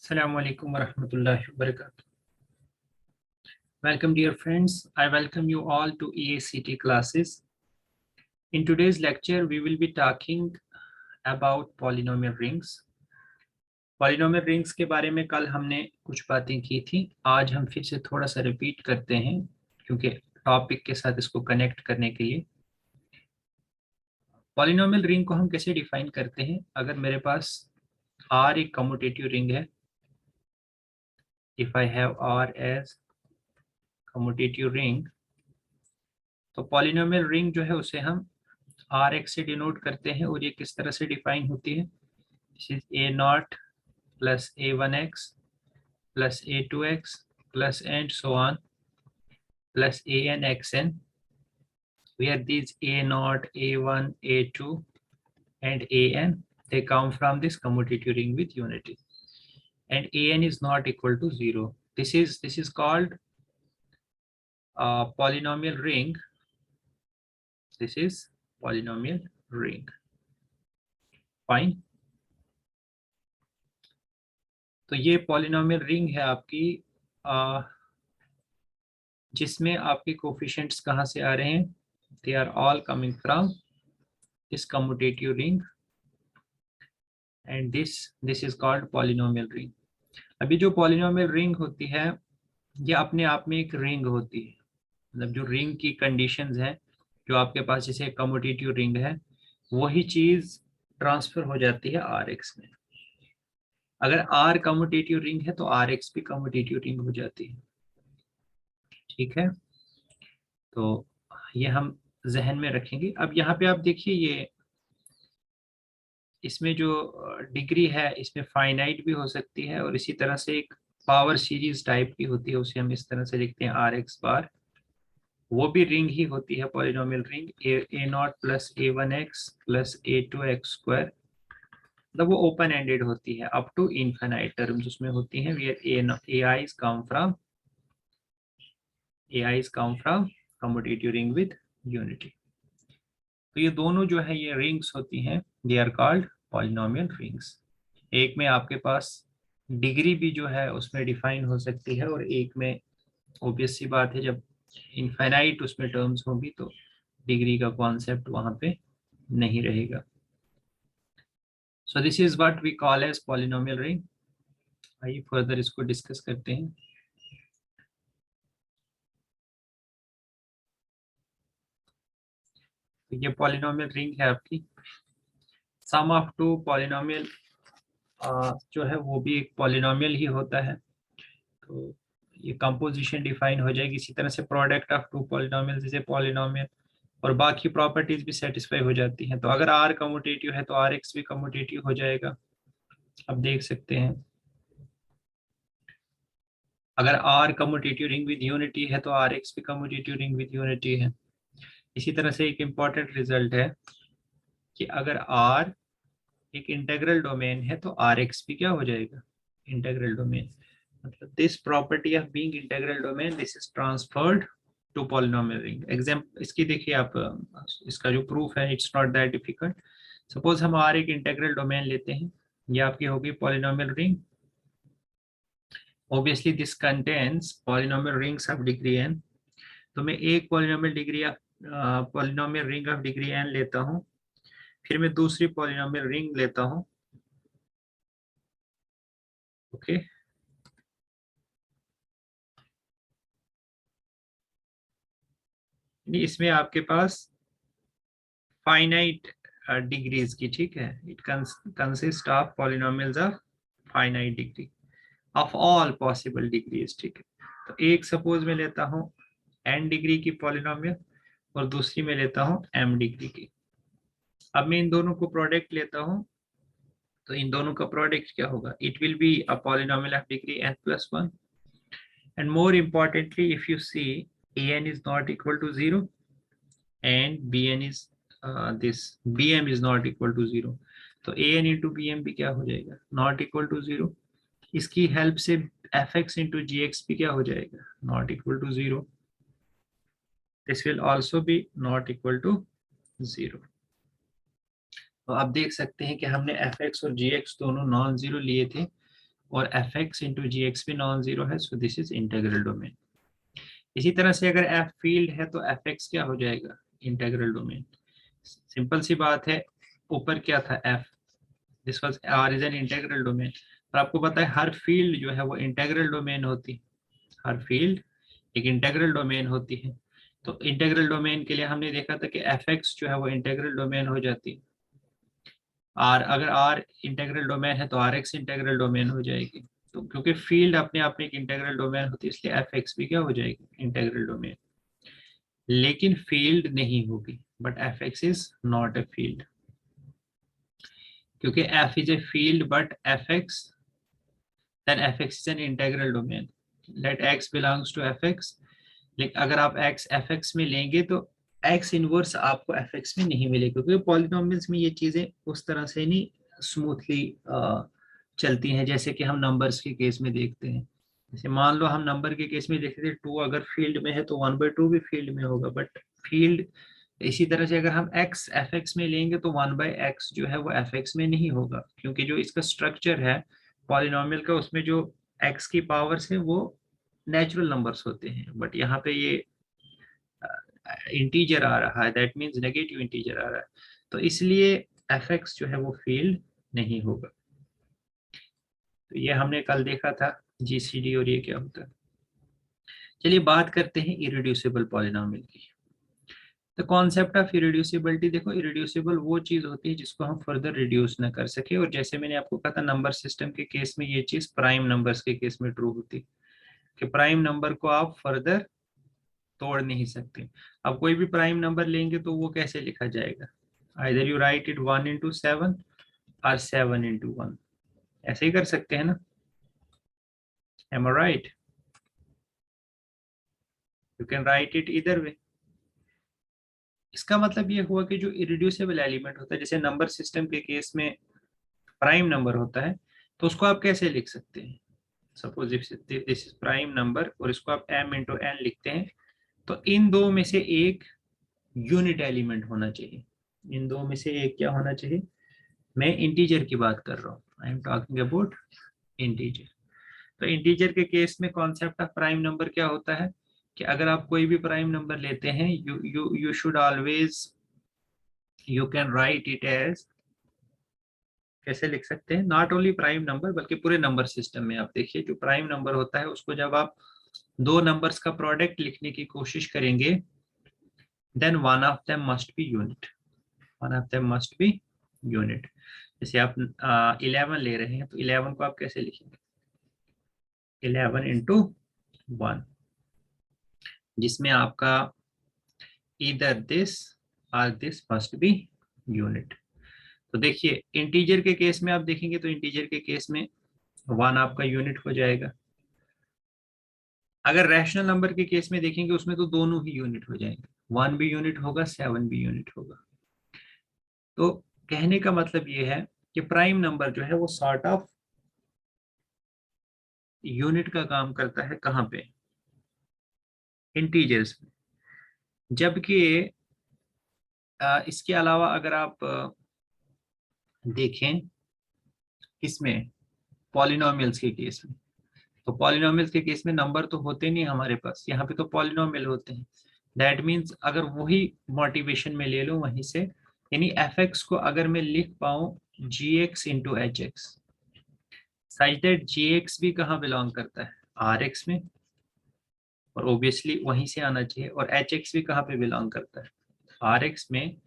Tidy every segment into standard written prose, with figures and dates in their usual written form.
Assalamu alaikum warahmatullahi wabarakatuh. Welcome dear friends. I welcome you all to EACT classes. In today's lecture, we will be talking about polynomial rings. Polynomial rings के बारे में कल हमने कुछ बातें की थी. आज हम फिर से थोड़ा सा रिपीट करते हैं क्योंकि टॉपिक के साथ इसको कनेक्ट करने के लिए. पॉलिनोमियल रिंग को हम कैसे डिफाइन करते हैं? अगर मेरे पास R एक कम्यूटेटिव रिंग है, if I have R as commutative ring, तो पॉलिनोमियल रिंग जो है उसे हम Rx से डिनोट करते हैं. और ये किस तरह से डिफाइन होती है? This is A0 plus A1x plus A2x plus and so on plus ANxn, where these A0, A1, A2 and An, they come from this commutative ring with unity, and An is not equal to 0. This is called polynomial ring. This is polynomial ring. Fine. तो ये polynomial ring है आपकी, जिसमें आपके coefficients कहाँ से आ रहे हैं? They are all coming from this commutative ring and this is called polynomial ring. अभी जो पॉलिनोमियल रिंग होती है ये अपने आप में एक रिंग होती है. मतलब जो रिंग की कंडीशंस हैं जो आपके पास, जैसे कम्यूटेटिव रिंग है, वही चीज ट्रांसफर हो जाती है Rx में. अगर R कम्यूटेटिव रिंग है तो Rx भी कम्यूटेटिव रिंग हो जाती है. ठीक है, तो ये हम जहन में रखेंगे. अब यहाँ पे आप देखिए, ये इसमें जो डिग्री है इसमें फाइनाइट भी हो सकती है और इसी तरह से एक पावर सीरीज टाइप की होती है, उसे हम इस तरह से लिखते हैं Rx बार. वो भी रिंग ही होती है, polynomial ring. A0 plus A1x plus A2x square, मतलब वो ओपन एंडेड होती है अप टू इनफाइनाइट टर्म्स उसमें होती हैं. Where AI's come from commutative ring with unity. तो ये दोनों जो है ये रिंग्स होती हैं, they are called polynomial rings. एक में आपके पास डिग्री भी जो है उसमें डिफाइन हो सकती है, और एक में ऑब्वियस सी बात है जब इनफाइनाइट उसमें टर्म्स होंगी तो डिग्री का कॉन्सेप्ट वहां पे नहीं रहेगा. So this is what we call as polynomial ring. आइए फर्दर इसको डिस्कस करते हैं. तो ये पॉलिनोमियल रिंग है आपकी. सम ऑफ टू पॉलिनोमियल जो है वो भी एक पॉलिनोमियल ही होता है. तो ये कंपोजिशन डिफाइन हो जाएगी. इसी तरह से प्रोडक्ट ऑफ टू पॉलिनोमियल जैसे पॉलिनोमियल, और बाकी प्रॉपर्टीज भी सेटिस्फाई हो जाती हैं. तो अगर R कम्यूटेटिव है तो Rx भी कम्यूटेटिव हो जाएगा. अब देख सकते हैं, अगर R commutative ring with unity है तो Rx भी कम्यूटेटिव रिंग विद यूनिटी है. इसी तरह से एक इम्पॉर्टेंट रिजल्ट है कि अगर R एक इंटीग्रल डोमेन है तो Rx भी क्या हो जाएगा? Integral domain. मतलब this property of being integral domain, this is transferred to polynomial ring. Example इसकी देखिए आप, इसका जो प्रूफ है it's not that difficult. Suppose हम R एक इंटीग्रल डोमेन लेते हैं, ये आपकी होगी polynomial ring. Obviously this contains polynomial rings of degree n. तो मैं एक polynomial ring of degree n लेता हूँ, फिर मैं दूसरी पॉलिनोमियल रिंग लेता हूँ. ओके, इसमें आपके पास फाइनाइट डिग्रीज की, ठीक है, it consist of polynomials of finite degree of all possible degrees. ठीक है, तो एक सपोज मैं लेता हूँ n डिग्री की पॉलिनोमियल और दूसरी में लेता हूँ m डिग्री की. अब मैं इन दोनों को प्रोडक्ट लेता हूँ, तो इन दोनों का प्रोडक्ट क्या होगा? It will be a polynomial of degree n+1. And more importantly, if you see, an is not equal to 0 and bn is bm is not equal to 0. तो an into bm भी क्या हो जाएगा? Not equal to 0. इसकी help से fx into gx भी क्या हो जाएगा? Not equal to 0. This will also be not equal to 0. तो आप देख सकते हैं कि हमने fx और gx दोनों नॉन जीरो लिए थे, और एफ एक्स इंटू जी एक्स भी नॉन जीरो है, सो दिस इज इंटेग्रल डोमेन। इसी तरह से अगर एफ फील्ड है तो एफ एक्स क्या हो जाएगा, इंटेग्रल डोमेन। सिंपल सी बात है, ऊपर क्या था F, this was R is an integral domain. और आपको पता है हर फील्ड जो है वो इंटेग्रल डोमेन होती है, हर फील्ड एक इंटेग्रल डोमेन होती है। तो इंटेग्रल डोमेन के लिए हमने देखा था कि एफ एक्स जो है वो इंटेग्रल डोमेन हो जाती है, आर अगर आर इंटेग्रल डोमेन है तो आर एक्स इंटेग्रल डोमेन हो जाएगी। तो क्योंकि फील्ड अपने आप में एक इंटेग्रल डोमेन होती है, इसलिए एफ एक्स भी क्या हो जाएगी, इंटेग्रल डोमेन। लेकिन फील्ड नहीं होगी, but F x is not a field, क्योंकि F is a field but F x, then F x is an integral domain. Let x belongs to F x, लेकिन अगर आप एक्स एफ एक्स में लेंगे तो x inverse आपको F x में नहीं मिलेगा, क्योंकि पॉलिनोमियल्स में ये चीजें उस तरह से नहीं स्मूथली चलती हैं जैसे कि हम नंबर्स के केस में देखते हैं। जैसे मान लो हम नंबर के केस में देखते थे, 2 अगर फील्ड में है तो 1/2 भी फील्ड में होगा, बट फील्ड इसी तरह से अगर हम x एफ एक्स में लेंगे तो 1/x जो है वो एफ एक्स में नहीं होगा, क्योंकि जो इसका स्ट्रक्चर है पॉलिनोमियल का, उसमें जो x की पावर्स है वो नेचुरल नंबर्स होते हैं, बट यहाँ पे ये इंटीजर आ रहा है, दैट मीन्स नेगेटिव इंटीजर आ रहा है, तो इसलिए एफ एक्स जो है वो फील्ड नहीं होगा। तो ये हमने कल देखा था जीसीडी, और ये क्या होता है। चलिए बात करते हैं इरेड्यूसिबल पॉलिनोमियल की। द कॉन्सेप्ट ऑफ इरेड्यूसिबिलिटी, देखो इरेड्यूसिबल वो चीज होती है जिसको हम फर्दर रिड्यूस ना कर सके, और जैसे मैंने आपको कहा था नंबर सिस्टम के केस में ये चीज प्राइम नंबर्स के केस में ट्रू होती है कि प्राइम नंबर को आप फर्दर तोड़ नहीं सकते। अब कोई भी प्राइम नंबर लेंगे तो वो कैसे लिखा जाएगा, either you right it 1 into 7 और 7 into 1, ऐसे ही कर सकते हैं ना, am I right? You can write it either way। इसका मतलब ये हुआ कि जो इरिड्यूसिबल एलिमेंट होता है, जैसे नंबर सिस्टम के केस में प्राइम नंबर होता है, तो उसको आप कैसे लिख सकते हैं, suppose this is prime number और इसको आप m into n लिखते हैं, तो इन दो में से एक यूनिट एलिमेंट होना चाहिए, इन दो में से एक क्या होना चाहिए, मैं इंटीजर की बात कर रहा हूँ, I am talking about integer. तो इंटीजर के केस में कॉन्सेप्ट ऑफ प्राइम नंबर क्या होता है कि अगर आप कोई भी प्राइम नंबर लेते हैं, you should always, you can write it as, कैसे लिख सकते हैं, नॉट ओनली प्राइम नंबर बल्कि पूरे नंबर सिस्टम में आप देखिए जो प्राइम नंबर होता है उसको जब आप दो नंबर्स का प्रोडक्ट लिखने की कोशिश करेंगे, then one of them must be unit, one of them must be unit. जैसे आप 11 ले रहे हैं तो 11 को आप कैसे लिखेंगे, 11 into 1, जिसमें आपका इधर दिस और दिस मस्ट बी यूनिट। तो देखिए इंटीजर के केस में आप देखेंगे तो इंटीजर के केस में 1 आपका यूनिट हो जाएगा, अगर रैशनल नंबर के केस में देखेंगे उसमें तो दोनों ही यूनिट हो जाएंगे, 1 भी यूनिट होगा 7 भी यूनिट होगा। तो कहने का मतलब ये है कि प्राइम नंबर जो है वो सॉर्ट ऑफ यूनिट का काम करता है, कहाँ पे, इंटीजर्स में। जबकि इसके अलावा अगर आप देखें किसमें, पॉलिनोमियल्स के केस में, तो पॉलिनोमियल्स के केस में नंबर तो होते नहीं हमारे पास, यहाँ पे तो पॉलिनोमियल होते हैं। दैट मीन्स अगर वही मोटिवेशन में ले लूँ वहीं से, यानी एफ एक्स को अगर मैं लिख पाऊँ g x into H x, such that g x भी कहाँ बिलोंग करता है, आर एक्स में, और ऑब्वियसली वहीं से आना चाहिए, और एच एक्स भी कहाँ पे बिलोंग करता है, आर एक्स में।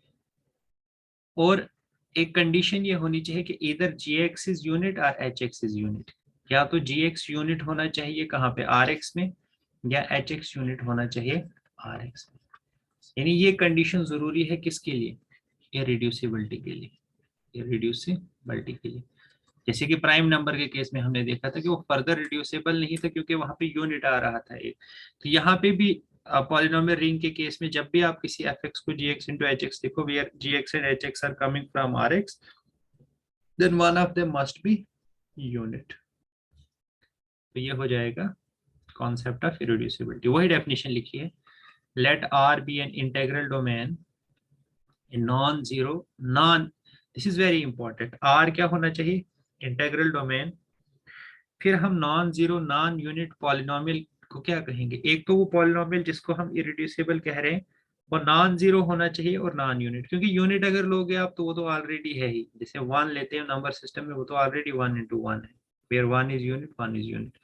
और एक कंडीशन ये होनी चाहिए कि इधर जी एक्स इज यूनिट और एच एक्स इज यूनिट, या तो जी एक्स यूनिट होना चाहिए कहाँ पे, आर एक्स में, या एच एक्स यूनिट होना चाहिए आर एक्स में। यानी ये कंडीशन जरूरी है किसके लिए, इरेड्यूसिबिलिटी के लिए, इरेड्यूसिबिलिटी के लिए। जैसे कि प्राइम नंबर के केस में हमने देखा था कि वो फर्दर रिड्यूसेबल नहीं था क्योंकि वहां पे यूनिट आ रहा था एक। तो यहाँ पे भी पॉलिनोमियल रिंग के केस में जब भी आप किसी एफ एक्स को G x into H X देखो, where G X and H X are coming from R X, then one of them must be unit. तो ये हो जाएगा कॉन्सेप्ट ऑफ इरेड्यूसिबिलिटी, वही डेफिनेशन लिखी है, let R be an integral domain in non zero, non, this is very important, R क्या होना चाहिए, इंटेग्रल डोमेन फिर हम non zero non unit polynomial को क्या कहेंगे? एक तो वो पॉलिनोमियल जिसको हम इरिड्यूसिबल कह रहे हैं वो नॉन जीरो होना चाहिए और नॉन यूनिट, क्योंकि यूनिट अगर लोगे आप तो वो तो ऑलरेडी है ही। जैसे वन लेते हैं नंबर सिस्टम में, वो तो ऑलरेडी 1 into 1 है, where one is unit one is unit.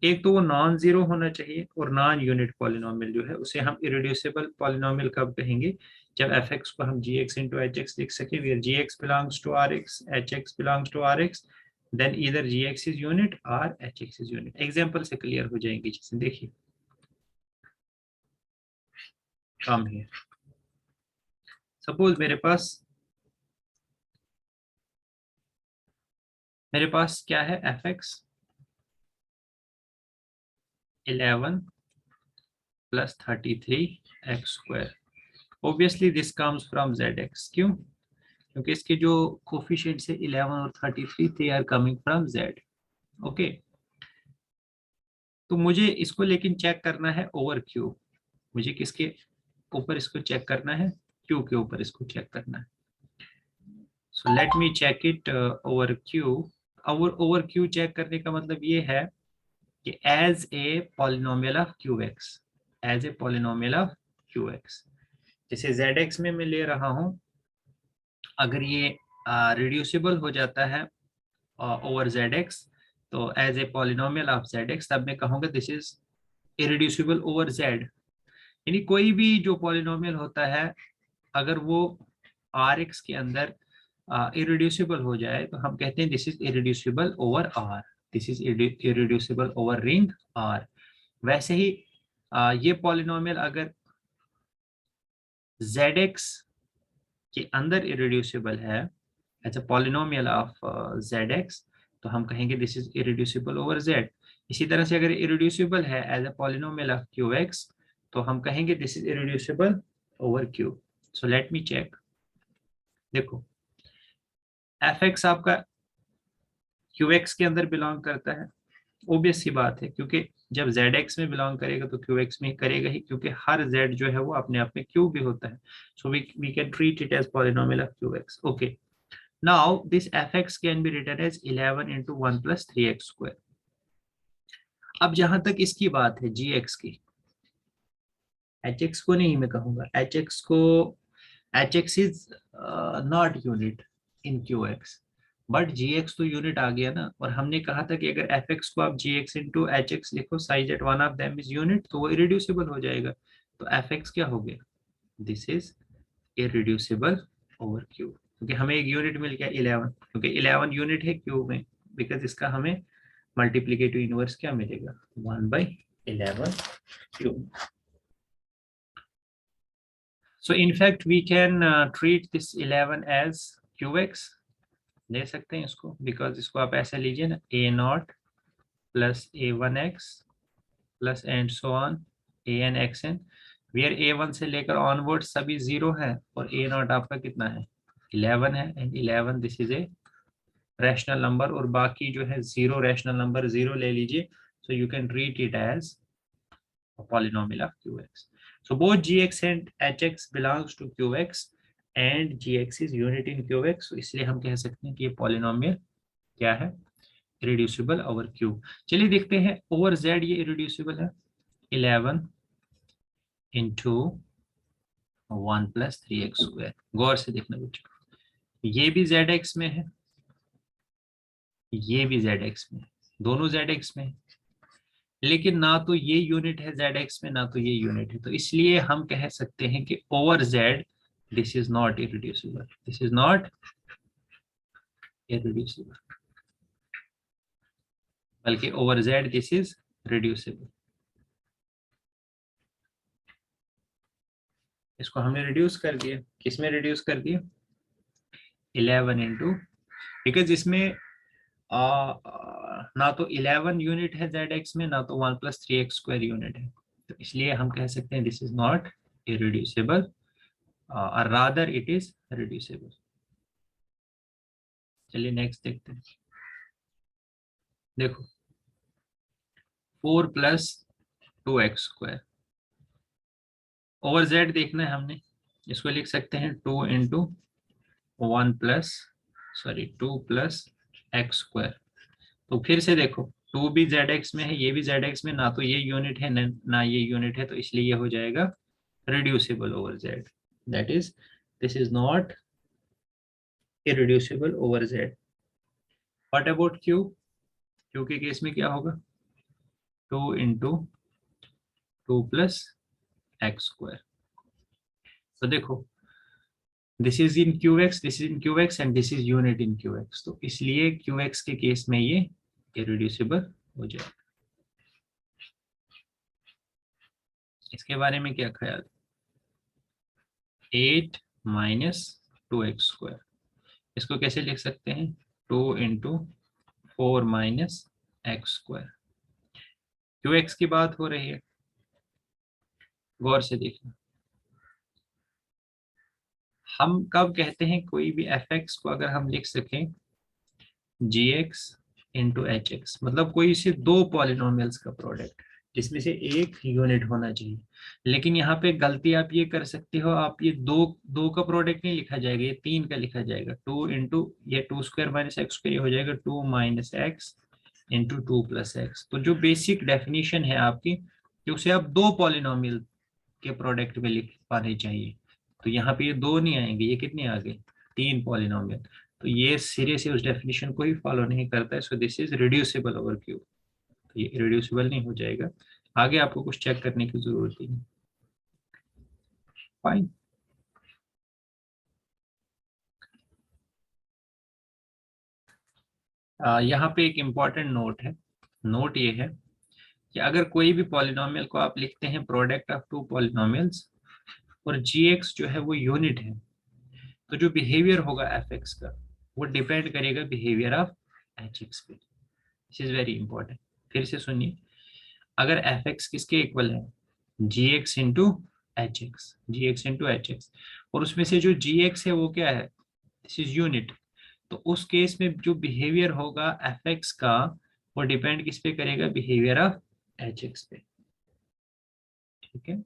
एक तो वो नॉन जीरो होना चाहिए, और नॉन यूनिट पॉलिनोमियल जो है उसे हम इरिड्यूसिबल पॉलिनोमियल कब कहेंगे? जब एफ एक्स को हम G x into H X लिख सके, where G X belongs to R X, H X belongs to R X, then इधर जी एक्स इज यूनिट और H X is unit. Example से क्लियर हो जाएंगी चीजें। देखिए कम है, सपोज मेरे पास क्या है? F X 11 plus 33x²। Obviously this comes from Z X. क्यों? क्योंकि इसके जो कोफिशिएंट्स है 11 और 33 they are coming from Z. Okay, तो मुझे इसको लेकिन चेक करना है ओवर क्यू। मुझे किसके ऊपर इसको चेक करना है? क्यू के ऊपर इसको चेक करना है। So let me check it over Q. Over Q check करने का मतलब ये है कि as a polynomial of Q X, as a polynomial of Q X. जैसे जेड एक्स में मैं ले रहा हूं, अगर ये रिड्यूसिबल हो जाता है ओवर जेड एक्स, तो as a polynomial of Z X, तब मैं कहूँगा this is irreducible over Z. यानी कोई भी जो पॉलिनोमियल होता है, अगर वो आर एक्स के अंदर इरिड्यूसिबल हो जाए तो हम कहते हैं this is irreducible over R, this is irreducible over ring R. वैसे ही ये पॉलिनोमियल अगर जेड एक्स के अंदर इरिड्यूसिबल है as a polynomial of Z X, तो हम कहेंगे this is irreducible over Z. इसी तरह से अगर इरिड्यूसिबल है as a polynomial of Q X, तो हम कहेंगे this is irreducible over Q. So let me check. देखो एफ एक्स आपका क्यू एक्स के अंदर बिलोंग करता है, ओबियस सी बात है, क्योंकि जब जेड एक्स में बिलोंग करेगा तो क्यू एक्स में करेगा ही, क्योंकि हर जेड जो है वो अपने आप में क्यू भी होता है। So we can treat it as polynomial of Q X. Okay, now this fx can be written as 11 into 1 plus 3x²। अब जहां तक इसकी बात है gx की, hx को नहीं मैं कहूंगा, hx को, hx is not unit in qx, but gx तो यूनिट आ गया ना। और हमने कहा था कि अगर fx को आप gx into hx लिखो size at one of them is unit, तो वो इरिड्यूसिबल हो जाएगा। तो fx क्या हो गया? This is irreducible over Q, क्योंकि हमें एक यूनिट मिल गया 11, क्योंकि 11 यूनिट है क्यू में, बिकॉज इसका हमें मल्टीप्लीकेटिव इनवर्स क्या मिलेगा? 1/11 Q. So in fact we can treat this 11 as qx, ले सकते हैं इसको, बिकॉज इसको आप ऐसे लीजिए ना, a0 plus a1x plus and so on an xn, where a1 से लेकर ऑनवर्ड सभी जीरो है, और a0 आपका कितना है? 11 है, and 11 this is a rational number, और बाकी जो है जीरो रैशनल नंबर, जीरो ले लीजिए। So you can treat it as polynomial of qx. So both gx and hx belongs to qx and gx is unit in qx, so इसलिए हम कह सकते हैं कि ये polynomial क्या है? irreducible over q। चलिए देखते हैं over z ये irreducible है। 11 into 1 plus 3x²। गौर से देखना बच्चों, ये भी zx में है, ये भी zx में है, दोनों zx में है, लेकिन ना तो ये यूनिट है zx में, ना तो ये यूनिट है। तो इसलिए हम कह सकते हैं कि over z this is not irreducible, this is not irreducible, बल्कि over z this is reducible. इसको हमने रिड्यूस कर दिया, किसमें रिड्यूस कर दिया? 11 इंटू, बिकॉज इसमें ना तो 11 यूनिट है zx में, ना तो 1 plus 3x² यूनिट है, तो इसलिए हम कह सकते हैं दिस इज नॉट इरिड्यूसिबल, और रादर इट इज रिड्यूसिबल। चलिए नेक्स्ट देखते हैं। देखो 4 plus 2x², ओवर z देखना है हमने, इसको लिख सकते हैं 2 into 1 plus 2 plus x²। तो फिर से देखो, 2 भी ZX में है, ये भी ZX में, ना तो ये यूनिट है ना ये यूनिट है, तो इसलिए ये हो जाएगा reducible over Z. That is, this is not irreducible over Z. What about Q? Q के केस में क्या होगा? 2 into 2 plus x square. तो देखो, this is in QX, this is in QX and this is unit in QX, तो इसलिए QX के case में ये इरिड्यूसिबल हो जाएगा। इसके बारे में क्या ख्याल? 8 minus 2x square, इसको कैसे लिख सकते हैं? 2 into 4 minus x square। QX की बात हो रही है, गौर से देखना। हम कब कहते हैं कोई भी fx को अगर हम लिख सकें gx into hx, मतलब कोई से दो पॉलिनोमियल्स का प्रोडक्ट जिसमें से एक यूनिट होना चाहिए। लेकिन यहाँ पे गलती आप ये कर सकते हो, आप ये दो का प्रोडक्ट नहीं लिखा जाएगा, ये 3 का लिखा जाएगा। 2 इंटू ये 2 स्क्वायर माइनस एक्स स्क्वायर हो जाएगा 2 minus x into 2 plus x. तो जो बेसिक डेफिनेशन है आपकी कि उसे आप दो पॉलिनोमियल के प्रोडक्ट में लिख पाने चाहिए, तो यहाँ पे ये दो नहीं आएंगे, ये कितने आ गए? 3 पॉलिनोमियल। तो ये सिरे से उस डेफिनेशन को ही फॉलो नहीं करता है, सो this is reducible over cube, तो ये रिड्यूसिबल नहीं हो जाएगा। आगे आपको कुछ चेक करने की जरूरत ही नहीं। फाइन। यहाँ पे एक इम्पॉर्टेंट नोट है। नोट ये है कि अगर कोई भी पॉलिनोमियल को आप लिखते हैं प्रोडक्ट ऑफ 2 पॉलिनोमियल्स और gx जो है वो यूनिट है, तो जो बिहेवियर होगा fx का वो डिपेंड करेगा बिहेवियर ऑफ hx पे। This is very important. फिर से सुनिए, अगर fx किसके इक्वल है? gx into hx, gx into hx, और उसमें से जो gx है वो क्या है? This is unit. तो उस केस में जो बिहेवियर होगा fx का वो डिपेंड किस पे करेगा? बिहेवियर ऑफ hx पे। ठीक है,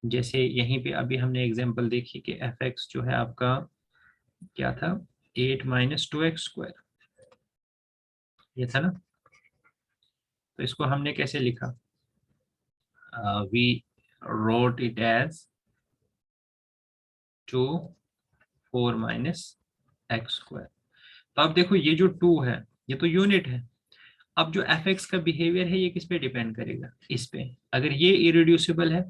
जैसे यहीं पे अभी हमने एग्जांपल देखी कि fx जो है आपका क्या था? 8 माइनस 2x स्क्वायर, ये था ना। तो इसको हमने कैसे लिखा? We wrote it as 2 4 minus X square. तो अब देखो, ये जो 2 है ये तो यूनिट है। अब जो fx का बिहेवियर है ये किस पे डिपेंड करेगा? इस पे। अगर ये इरिड्यूसिबल है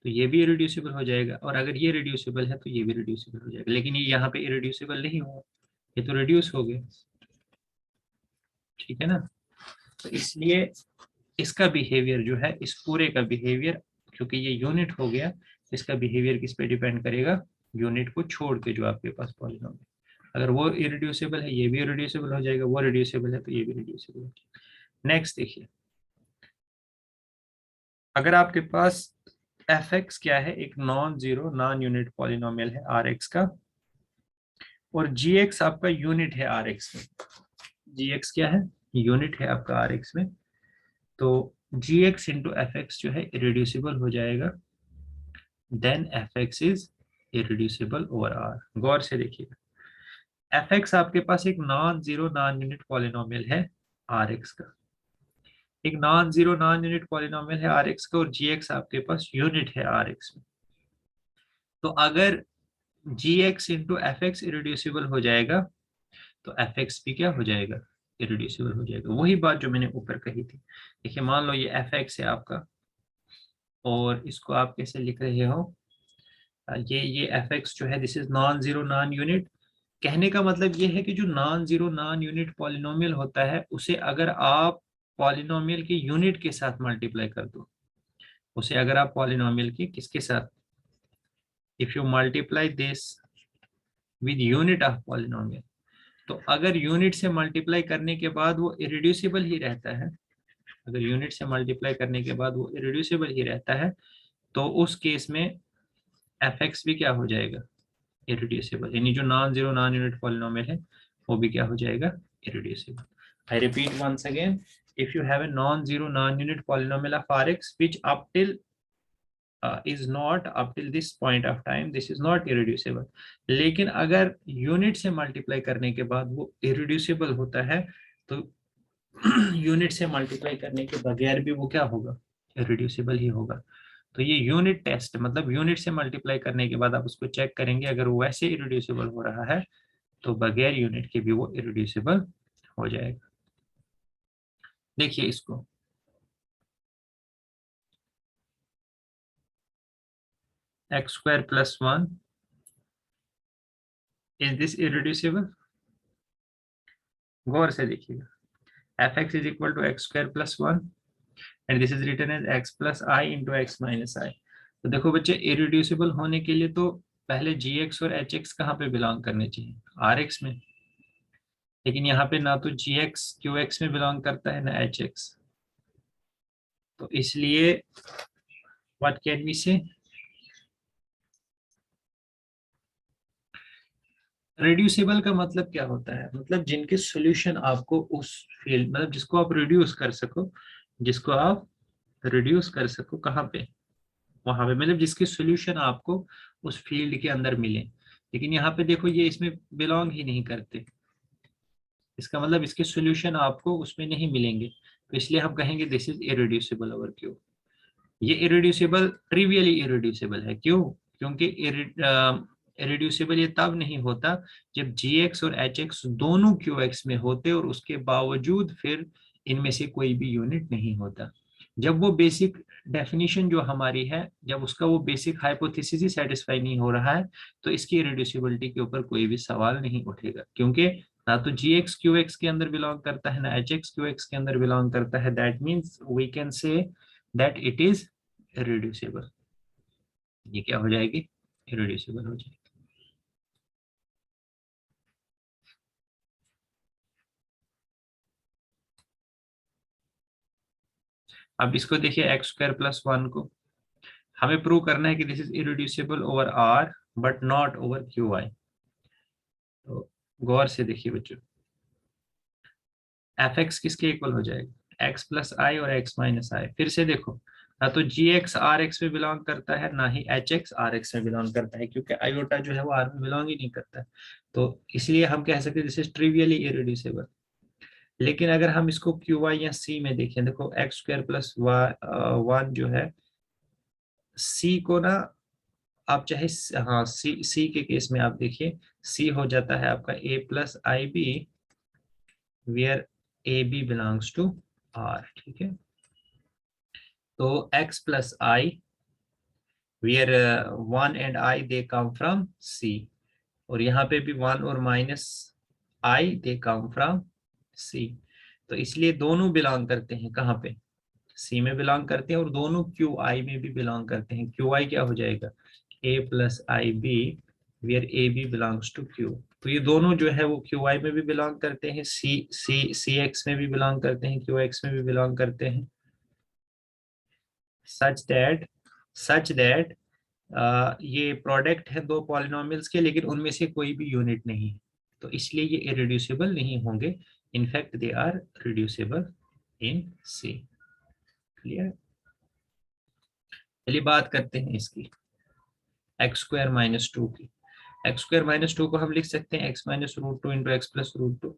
तो ये भी इरिड्यूसिबल हो जाएगा, और अगर ये रिड्यूसिबल है तो ये भी रिड्यूसिबल हो जाएगा। लेकिन ये यहाँ पे इरिड्यूसिबल नहीं हुआ, ये तो रिड्यूस हो गया। ठीक है ना। तो इसलिए इसका बिहेवियर जो है, इस पूरे का बिहेवियर, क्योंकि ये यूनिट हो गया, इसका बिहेवियर किस पे डिपेंड करेगा? यूनिट को छोड़ के जो आपके पास पॉलिनोमियल, अगर वो इरिड्यूसिबल है ये भी इरिड्यूसिबल हो जाएगा, वो रिड्यूसिबल है तो ये भी रिड्यूसिबल हो जाएगा। नेक्स्ट देखिए, अगर आपके पास fx क्या है? एक non zero non unit polynomial है rx का, और gx आपका यूनिट है rx में। gx क्या है? यूनिट है आपका rx में। तो gx इंटू fx जो है इरिड्यूसिबल हो जाएगा, then fx is irreducible over r। गौर से देखिएगा, fx आपके पास एक non zero non unit polynomial है rx का, एक non zero non unit polynomial है rx का, और gx आपके पास यूनिट है rx में। तो अगर gx इंटू fx इरिड्यूसिबल हो जाएगा तो fx भी क्या हो जाएगा? इरिड्यूसिबल हो जाएगा। वही बात जो मैंने ऊपर कही थी। देखिए, मान लो ये fx है आपका, और इसको आप कैसे लिख रहे हो? ये fx जो है this is non zero non unit. कहने का मतलब ये है कि जो non zero non unit polynomial होता है उसे अगर आप पॉलिनोमियल के यूनिट के साथ मल्टीप्लाई कर दो, उसे अगर आप पॉलिनोमियल की किसके साथ, if you multiply this with unit of polynomial, तो अगर यूनिट से मल्टीप्लाई करने के बाद वो इरिड्यूसिबल ही रहता है, अगर यूनिट से मल्टीप्लाई करने के बाद वो इरिड्यूसिबल ही रहता है, तो उस केस में fx भी क्या हो जाएगा? इरिड्यूसिबल। यानी जो non zero non unit polynomial है वो भी क्या हो जाएगा? Irreducible. I repeat once again, if you have a non-zero non-unit polynomial of rx which up till is not up till this point of time this is not irreducible, लेकिन अगर unit से multiply करने के बाद वो irreducible होता है, तो यूनिट से मल्टीप्लाई करने के बगैर भी वो क्या होगा, इरिड्यूसिबल ही होगा। तो ये यूनिट टेस्ट, मतलब यूनिट से मल्टीप्लाई करने के बाद आप उसको चेक करेंगे, अगर वो वैसे इरिड्यूसिबल हो रहा है तो बगैर यूनिट के भी वो इरिड्यूसिबल हो जाएगा। देखिए इसको, x² + 1, इज दिस इरिड्यूसिबल? गौर से देखिएगा, fx is equal to x² + 1 and this is written as x + i × x - i। तो देखो बच्चे, इरिड्यूसिबल होने के लिए तो पहले gx और hx कहाँ पे बिलोंग करने चाहिए, rx में। लेकिन यहाँ पे ना तो gx qx में बिलोंग करता है ना hx, तो इसलिए व्हाट कैन वी से, रिड्यूसिबल का मतलब क्या होता है, मतलब जिनके सॉल्यूशन आपको उस फील्ड, मतलब जिसको आप रिड्यूस कर सको, जिसको आप रिड्यूस कर सको कहाँ पे, वहां पे, मतलब जिसके सॉल्यूशन आपको उस फील्ड के अंदर मिले। लेकिन यहाँ पे देखो ये इसमें बिलोंग ही नहीं करते, इसका मतलब इसके सॉल्यूशन आपको उसमें नहीं मिलेंगे, तो इसलिए हम कहेंगे this is irreducible over Q. ये इरिड्यूसिबल, ट्रिवियली इरिड्यूसिबल है, क्यों? क्योंकि इरिड्यूसिबल ये तब नहीं होता जब gx और hx दोनों qx में होते और उसके बावजूद फिर इनमें से कोई भी यूनिट नहीं होता। जब वो बेसिक डेफिनेशन जो हमारी है, जब उसका वो बेसिक हाइपोथेसिस ही सेटिस्फाई नहीं हो रहा है, तो इसकी इरिड्यूसिबिलिटी के ऊपर कोई भी सवाल नहीं उठेगा, क्योंकि ना तो gx qx के अंदर बिलोंग करता है ना hx qx के अंदर बिलोंग करता है। That means we can say that it is irreducible. ये क्या हो जाएगी, इरिड्यूसिबल हो जाएगी। अब इसको देखिए, x² + 1 को हमें प्रूव करना है कि this is irreducible over r but not over qi। तो गौर से देखिए बच्चों, fx किसके इक्वल हो जाएगा, x + i और x - i। फिर से देखो, ना तो gx rx में बिलोंग करता है ना ही hx rx में बिलोंग करता है, क्योंकि आयोटा जो है वो r में बिलोंग ही नहीं करता है। तो इसलिए हम कह सकते हैं दिस इज ट्रिवियली इरिड्यूसिबल। लेकिन अगर हम इसको QI या C में देखें, देखो x² + 1 जो है, C को ना आप चाहे, हाँ, C के केस में आप देखिए, C हो जाता है आपका a + ib where ab belongs to r, ठीक है। तो x + i where 1 and i they come from C, और यहाँ पे भी 1 और -i they come from C। तो इसलिए दोनों बिलोंग करते हैं कहाँ पे, सी में बिलोंग करते हैं, और दोनों क्यू आई में भी बिलोंग करते हैं। क्यू आई क्या हो जाएगा, a + ib where A B belongs to Q. तो ये दोनों जो है वो क्यू आई में भी बिलोंग करते हैं, सी एक्स में भी बिलोंग करते हैं, क्यू एक्स में भी बिलोंग करते हैं। सच दैट ये प्रोडक्ट है दो पॉलिनोमियल्स के, लेकिन उनमें से कोई भी यूनिट नहीं है, तो इसलिए ये इरिड्यूसिबल नहीं होंगे। In fact they are reducible in C. Clear? चलिए बात करते हैं इसकी x² - 2 की। x² - 2 को हम लिख सकते हैं x - √2 × x + √2।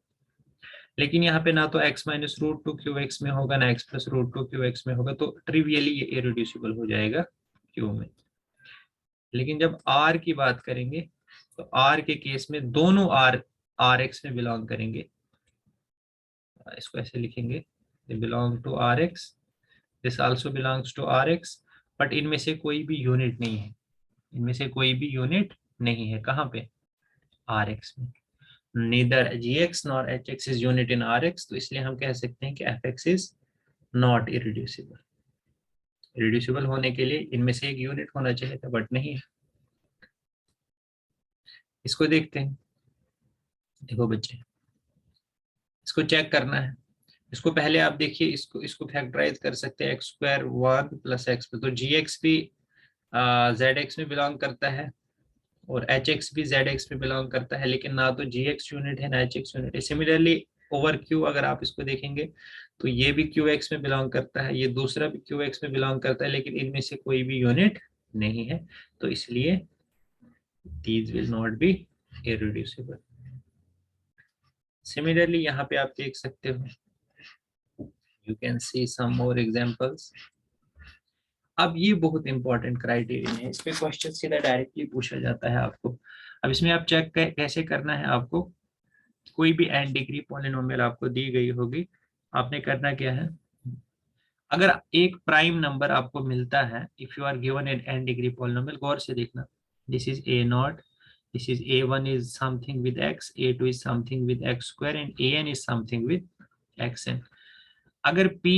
लेकिन यहाँ पे ना तो x - √2 qx में होगा ना x + √2 qx में होगा, तो ट्रिवियली ये इरिड्यूसिबल हो जाएगा q में। लेकिन जब r की बात करेंगे तो r के केस में दोनों r rx में बिलोंग करेंगे। इसको ऐसे लिखेंगे, they belong to rx, this also belongs to rx, but इनमें से कोई भी यूनिट नहीं है, इनमें से कोई भी यूनिट नहीं है कहाँ पे, rx में। neither gx nor hx is unit in rx, तो इसलिए हम कह सकते हैं कि fx is not irreducible। irreducible होने के लिए इनमें से एक यूनिट होना चाहिए था, बट नहीं है। इसको देखते हैं, देखो बच्चे, इसको चेक करना है। इसको पहले आप देखिए, इसको इसको फैक्टराइज कर सकते हैं, x² 1 + x, तो gx भी zx में बिलोंग करता है और hx भी zx में बिलोंग करता है, लेकिन ना तो gx यूनिट है ना hx यूनिट है। सिमिलरली ओवर q अगर आप इसको देखेंगे तो ये भी qx में बिलोंग करता है, ये दूसरा भी qx में बिलोंग करता है, लेकिन इनमें से कोई भी यूनिट नहीं है, तो इसलिए these will not be irreducible। Similarly यहाँ पे आप देख सकते हो you can see some more examples. अब ये बहुत इंपॉर्टेंट क्राइटेरियन है, इस पे क्वेश्चन सीधा डायरेक्टली पूछा जाता है आपको। अब इसमें आप चेक कैसे करना है आपको, कोई भी n डिग्री पॉलिनोमियल आपको दी गई होगी, आपने करना क्या है, अगर एक प्राइम नंबर आपको मिलता है, if you are given an n degree polynomial, गौर से देखना, this is a nought, this is a1 is something with x, a2 is something with x square and an is something with xn। अगर p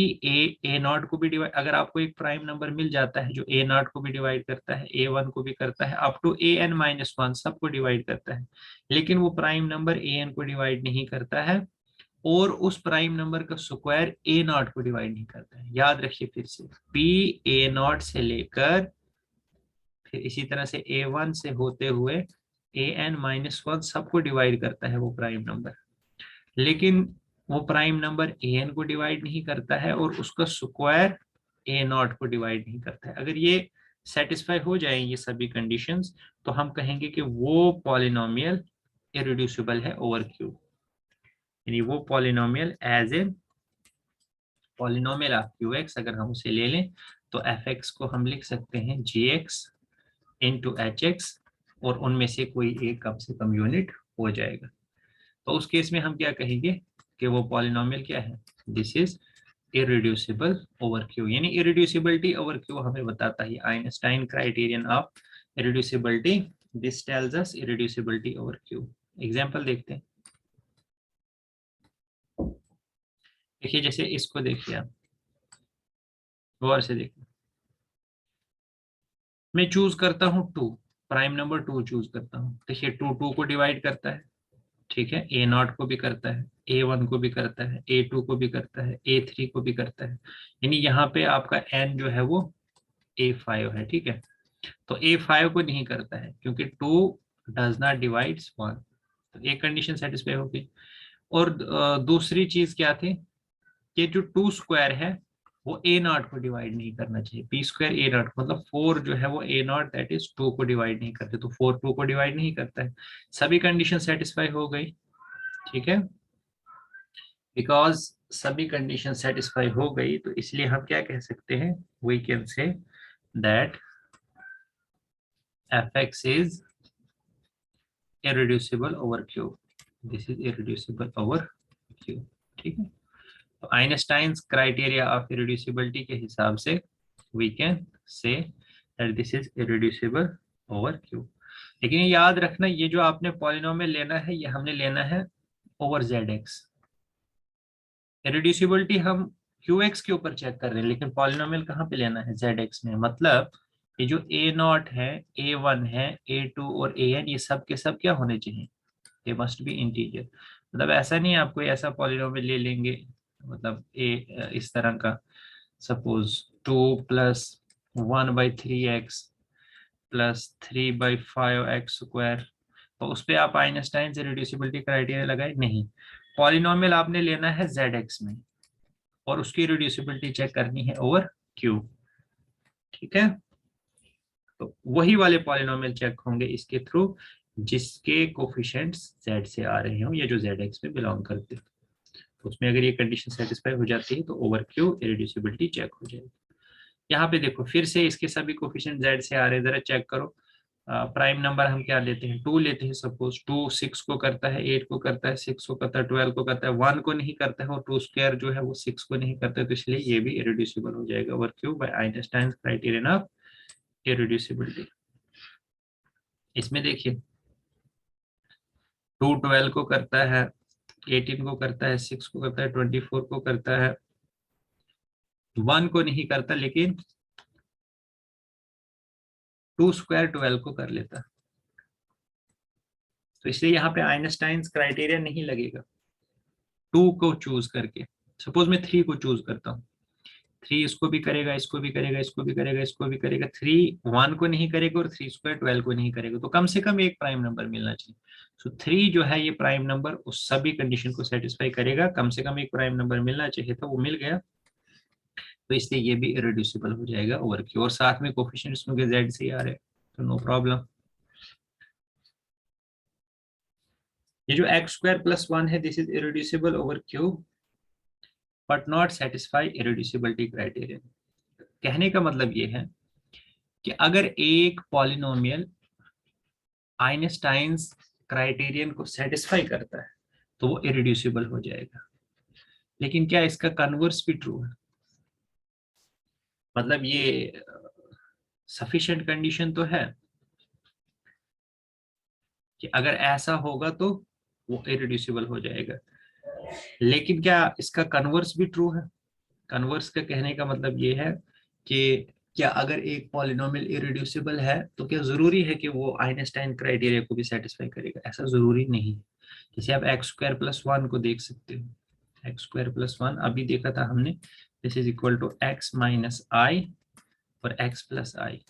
a nought को भी divide, अगर आपको एक prime number मिल जाता है जो a नॉट को भी डिवाइड करता है, a1 को भी करता है, अप टू an-1 सबको डिवाइड करता है, लेकिन वो प्राइम नंबर an को डिवाइड नहीं करता है, और उस प्राइम नंबर का स्क्वायर a नॉट को डिवाइड नहीं करता है। याद रखिए फिर से, p a नॉट से लेकर फिर इसी तरह से a1 से होते हुए an-1 सबको डिवाइड करता है वो प्राइम नंबर, लेकिन वो प्राइम नंबर an को डिवाइड नहीं करता है और उसका स्क्वायर a नॉट को डिवाइड नहीं करता है। अगर ये सेटिस्फाई हो जाए ये सभी कंडीशंस, तो हम कहेंगे कि वो पॉलिनोमियल इरेड्यूसिबल है ओवर क्यू, यानी वो polynomial as a polynomial of Q X अगर हम उसे ले लें, तो एफ एक्स को हम लिख सकते हैं जी एक्स इंटू एच एक्स, और उनमें से कोई एक कम से कम यूनिट हो जाएगा। तो उस केस में हम क्या कहेंगे कि वो पॉलिनोमियल क्या है, this is irreducible over Q, यानी इरेड्यूसिबिलिटी ओवर क्यू हमें बताता है Einstein criterion of irreducibility, this tells us irreducibility over Q. Example देखते हैं, देखिए जैसे इसको देखिए आप गौर से देखिए, मैं चूज करता हूँ two, prime number two choose करता हूँ, देखिए टू टू को डिवाइड करता है, ठीक है, ए नॉट को भी करता है, a1 को भी करता है, a2 को भी करता है, a3 को भी करता है, यानी यहाँ पे आपका n जो है वो a5 है, ठीक है। तो a5 को नहीं करता है क्योंकि 2 डज नॉट डिवाइड्स 1, तो एक कंडीशन सेटिस्फाई होगी। और दूसरी चीज क्या थी कि जो 2 स्क्वायर है वो a नॉट को डिवाइड नहीं करना चाहिए, p स्क्वायर a नॉट, मतलब 4 जो है वो a नॉट दैट इज 2 को डिवाइड नहीं करते, तो 4 2 को डिवाइड नहीं करता है। सभी कंडीशन सेटिस्फाई हो गई, ठीक है, बिकॉज सभी कंडीशन सेटिस्फाई हो गई, तो इसलिए हम क्या कह सकते हैं, we can say that F x is irreducible over Q, this is irreducible over Q, ठीक है। तो आइंस्टाइंस क्राइटेरिया ऑफ इरेड्यूसिबिलिटी के हिसाब से we can say that this is irreducible over Q. लेकिन याद रखना, ये जो आपने पॉलिनोमियल लेना है ये हमने लेना है ओवर जेड एक्स, इरेड्यूसिबिलिटी हम क्यू एक्स के ऊपर चेक कर रहे हैं, लेकिन पॉलिनोमियल कहाँ पे लेना है, जेड एक्स में। मतलब ये जो ए नॉट है, a1 है, a2 और an, ये सब के सब क्या होने चाहिए, ये मस्ट बी इंटीजर। मतलब ऐसा नहीं आप कोई ऐसा पॉलिनोमियल ले लेंगे, मतलब इस तरह का, suppose 2 plus 1/3x plus 3/5x square, तो उस पर आप आइंस्टाइन से रिड्यूसिबिलिटी क्राइटेरिया लगाए नहीं। पॉलिनोमियल आपने लेना है जेड में और उसकी रिड्यूसिबिलिटी चेक करनी है ओवर क्यू, ठीक है। तो वही वाले पॉलिनोमियल चेक होंगे इसके थ्रू जिसके कोफिशिएंट्स जेड से आ रहे हो या जो जेड एक्स में बिलोंग करते हैं। तो उसमें अगर ये कंडीशन सेटिस्फाई हो जाती है तो ओवर क्यू इरेड्यूसिबिलिटी चेक हो जाएगी। यहाँ पे देखो फिर से इसके सभी कोफिशिएंट जेड से आ रहे हैं, जरा चेक करो। प्राइम नंबर हम क्या लेते हैं, 2 लेते हैं, सपोज 2 6 को करता है, 8 को करता है, 6 को करता है, 12 को करता है, 1 को नहीं करता है, और 2 स्क्वायर जो है वो 6 को नहीं करता है, तो इसलिए ये भी इरेड्यूसिबल हो जाएगा over Q by Einstein criterion of irreducibility. इसमें देखिए 2 12 को करता है, 18 को करता है, 6 को करता है, 24 को करता है, 1 को नहीं करता, लेकिन 2 स्क्वायर 12 को कर लेता, तो इसलिए यहाँ पे आइंस्टाइन क्राइटेरिया नहीं लगेगा 2 को चूज करके। सपोज मैं 3 को चूज करता हूँ, 3 इसको भी करेगा, इसको भी करेगा, इसको भी करेगा, इसको भी करेगा, 3 1 को नहीं करेगा और 3 स्क्वायर 12 को नहीं करेगा, तो कम से कम एक प्राइम नंबर मिलना चाहिए। सो 3 जो है ये प्राइम नंबर उस सभी कंडीशन को सेटिस्फाई करेगा, कम से कम एक प्राइम नंबर मिलना चाहिए, तो वो मिल गया, तो इसलिए ये भी इरेड्यूसिबल हो जाएगा ओवर क्यू, और साथ में कोफिशिएंट्स में जेड से ही आ रहे हैं, तो नो प्रॉब्लम। ये जो एक्स स्क्वायर प्लस 1 है, this is irreducible over Q but not satisfy irreducibility criterion. कहने का मतलब ये है कि अगर एक पॉलिनोमियल आइंस्टाइन्स क्राइटेरियन को सेटिस्फाई करता है तो वो इरेड्यूसिबल हो जाएगा। लेकिन क्या इसका कन्वर्स भी ट्रू है? मतलब ये सफिशिएंट कंडीशन तो है कि अगर ऐसा होगा तो वो इरेड्यूसिबल हो जाएगा, लेकिन क्या इसका कन्वर्स भी ट्रू है? कन्वर्स का कहने का मतलब ये है कि क्या अगर एक पॉलिनोमियल इरेड्यूसिबल है तो क्या जरूरी है कि वो आइंस्टाइन क्राइटेरिया को भी सेटिस्फाई करेगा? ऐसा जरूरी नहीं है। जैसे आप एक्स स्क्वायर प्लस वन को देख सकते हो। एक्स स्क्वायर प्लस वन अभी देखा था हमने, this is equal to x minus i और एक्स प्लस आई,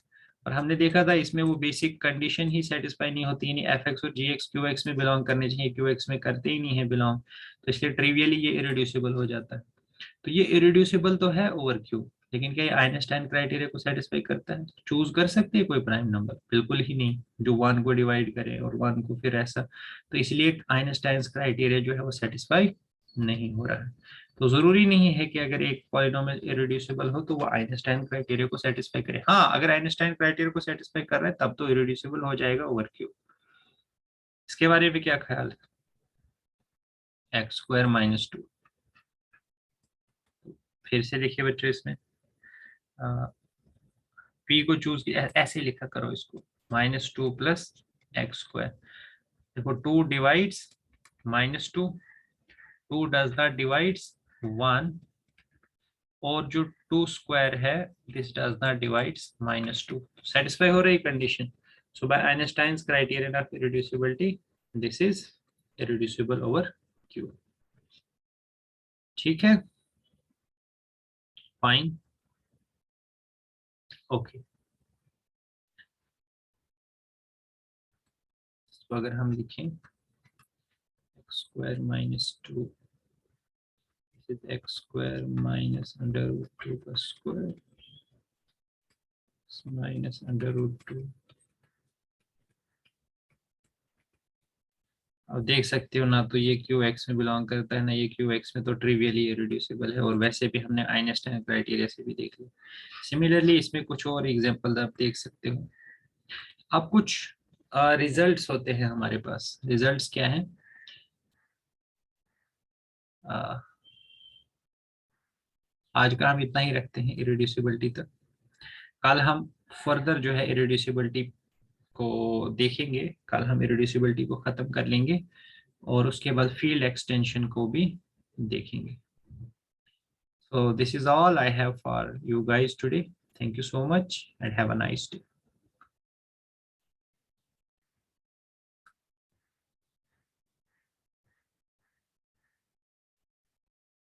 और हमने देखा था इसमें वो बेसिक कंडीशन ही सेटिस्फाई नहीं होती, यानी एफ एक्स और जी एक्स क्यू एक्स में बिलोंग करने चाहिए, क्यू एक्स में करते ही नहीं है बिलोंग, तो इसलिए ट्रिवियली ये इरेड्यूसिबल हो जाता है। तो ये इरेड्यूसिबल तो है ओवर क्यू, लेकिन क्या ये आइंस्टाइन क्राइटेरिया को सेटिस्फाई करता है? चूज कर सकते हैं कोई प्राइम नंबर? बिल्कुल ही नहीं, जो वन को डिवाइड करे और वन को फिर ऐसा, तो इसलिए आइंस्टाइन क्राइटेरिया जो है वो सेटिस्फाई नहीं हो रहा है। तो जरूरी नहीं है कि अगर एक पॉलिनोमियल इरेड्यूसिबल हो तो वो आइंस्टाइन क्राइटेरिया को सेटिस्फाई करे। हाँ, अगर आइंस्टाइन क्राइटेरिया को सेटिस्फाई कर रहा है तब तो इरेड्यूसिबल हो जाएगा ओवर क्यू। इसके बारे में क्या ख्याल है? एक्स स्क्वायर माइनस टू, फिर से देखिए बच्चों इसमें पी को चूज किया, ऐसे लिखा करो इसको, minus two plus x square. देखो two divides minus two, two does not divides one, और जो टू स्क्वायर है this does not divides minus two. Satisfy हो रही condition. So by Einstein's criterion of irreducibility this is irreducible over Q. ठीक है, fine, okay. तो अगर हम लिखें x square minus two is x square minus under root 2 का square minus under root 2। अब देख सकते हो ना, तो ये क्यू एक्स में बिलोंग करता है ना ये क्यू एक्स में, तो ट्रिवियली इरेड्यूसिबल है, और वैसे भी हमने आइंस्टाइन क्राइटेरिया से भी देख लिया। सिमिलरली इसमें कुछ और एग्जांपल आप देख सकते हो। अब कुछ रिजल्ट्स होते हैं हमारे पास। रिजल्ट्स क्या है? आज का हम इतना ही रखते हैं इरेड्यूसिबिलिटी तक। कल हम फर्दर जो है इरेड्यूसिबिलिटी को देखेंगे, कल हम इरेड्यूसिबिलिटी को खत्म कर लेंगे और उसके बाद फील्ड एक्सटेंशन को भी देखेंगे। So this is all I have for you guys today. Thank you so much and have a nice day.